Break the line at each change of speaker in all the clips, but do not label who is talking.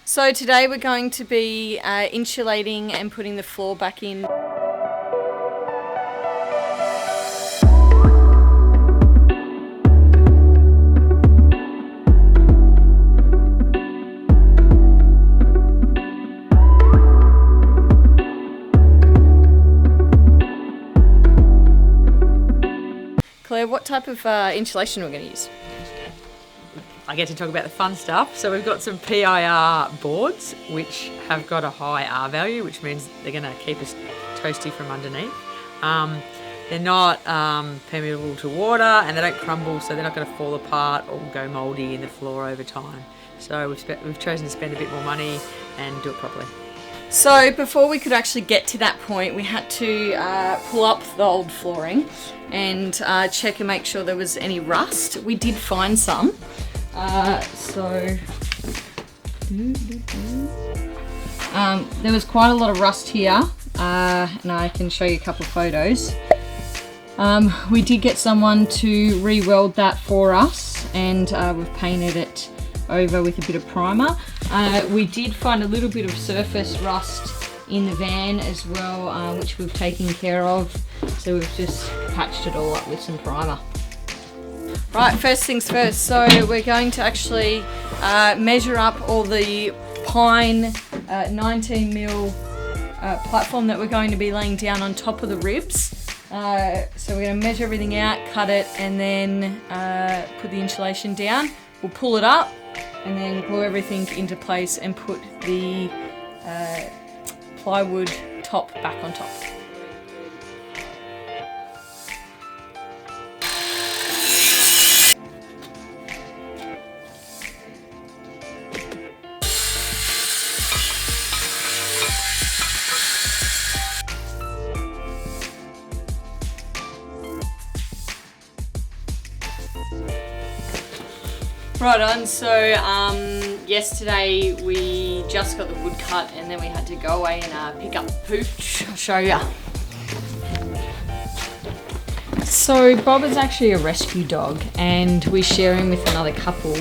So today we're going to be insulating and putting the floor back in. Claire, what type of insulation are we going to use?
I get to talk about the fun stuff. So we've got some PIR boards which have got a high R value, which means they're going to keep us toasty from underneath. They're not permeable to water and they don't crumble, so they're not going to fall apart or go mouldy in the floor over time. So we've chosen to spend a bit more money and do it properly.
So before we could actually get to that point, we had to pull up the old flooring and check and make sure there was any rust. We did find some. There was quite a lot of rust here, and I can show you a couple of photos. We did get someone to re-weld that for us, and we've painted it over with a bit of primer. We did find a little bit of surface rust in the van as well, which we've taken care of, so we've just patched it all up with some primer. Right, first things first, so we're going to actually measure up all the pine 19mm platform that we're going to be laying down on top of the ribs. So we're going to measure everything out, cut it, and then put the insulation down. We'll pull it up and then glue everything into place and put the plywood top back on top. Right on, so yesterday we just got the wood cut and then we had to go away and pick up the pooch. I'll show you. So Bob is actually a rescue dog and we share him with another couple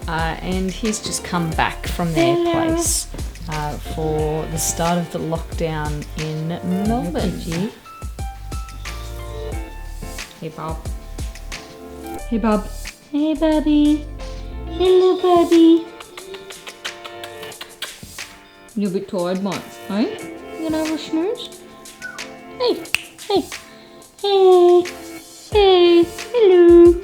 and he's just come back from their place for the start of the lockdown in Melbourne. Hey Bob. Hey Bob. Hey Bubby. Hello, buddy. You're a bit tired, mate. Hey? You gonna have a snooze? Hey, hey, hey, hey, hello.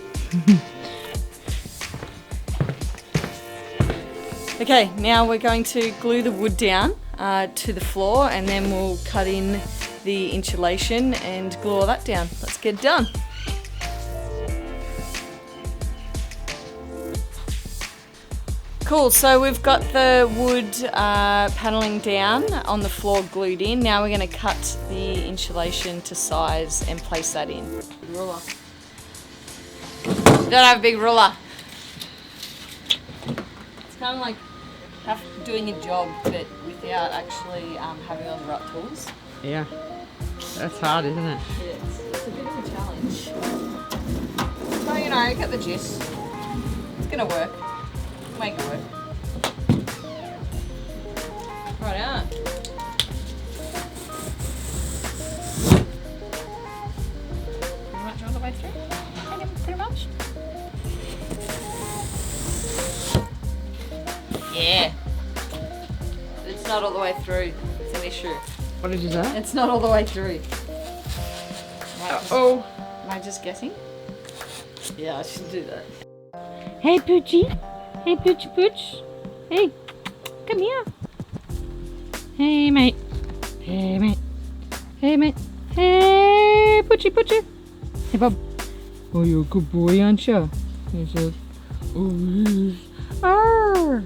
Okay, now we're going to glue the wood down to the floor and then we'll cut in the insulation and glue all that down. Let's get it done. Cool, so we've got the wood panelling down on the floor glued in. Now we're going to cut the insulation to size and place that in. Ruler. Don't have a big ruler. It's kind of like doing a job but without actually having all the right tools.
Yeah, that's hard, isn't it?
Yeah, it's a bit of a challenge. So, you know, get the gist. It's going to work. Make it work. Right out. Pretty much all the way through? Pretty much? Yeah. It's not all the way through. It's an issue.
What did you say?
It's not all the way through.
Oh.
Am I just guessing? Yeah, I should do that.
Hey, Poochie. Hey, Pooch Pooch. Hey, come here. Hey, mate. Hey, mate. Hey, mate. Hey, Poochie Poochie. Hey, Bob. Oh, you're a good boy, aren't you? He says, oh, yes. Arr.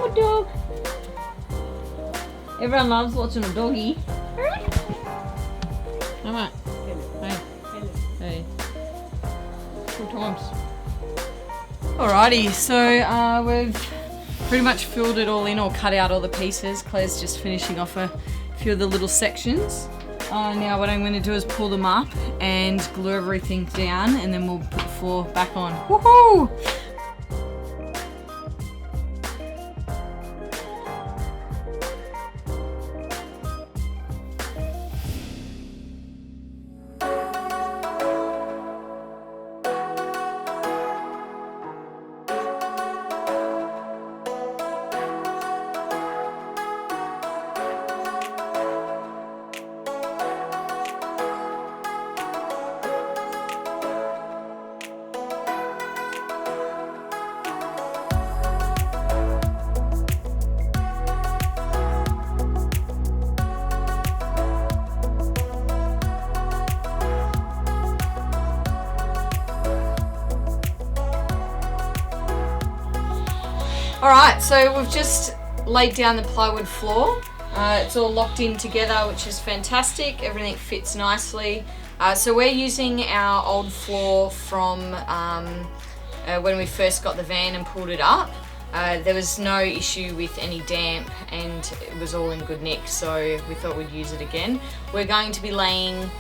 I'm a dog.
Everyone loves watching a doggy. Alright. Hey. Hey. 2 times. Alrighty, so we've pretty much filled it all in or cut out all the pieces. Claire's just finishing off a few of the little sections. Now what I'm going to do is pull them up and glue everything down, and then we'll put the floor back on. Woohoo! Alright, so we've just laid down the plywood floor. It's all locked in together, which is fantastic. Everything fits nicely. So we're using our old floor from when we first got the van and pulled it up. There was no issue with any damp and it was all in good nick, so we thought we'd use it again. We're going to be laying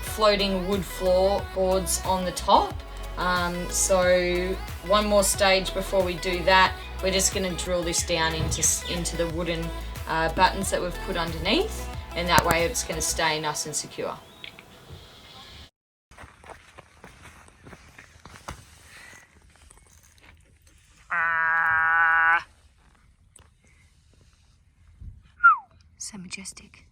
floating wood floorboards on the top. So one more stage before we do that, we're just going to drill this down into the wooden buttons that we've put underneath, and that way it's going to stay nice and secure. So majestic.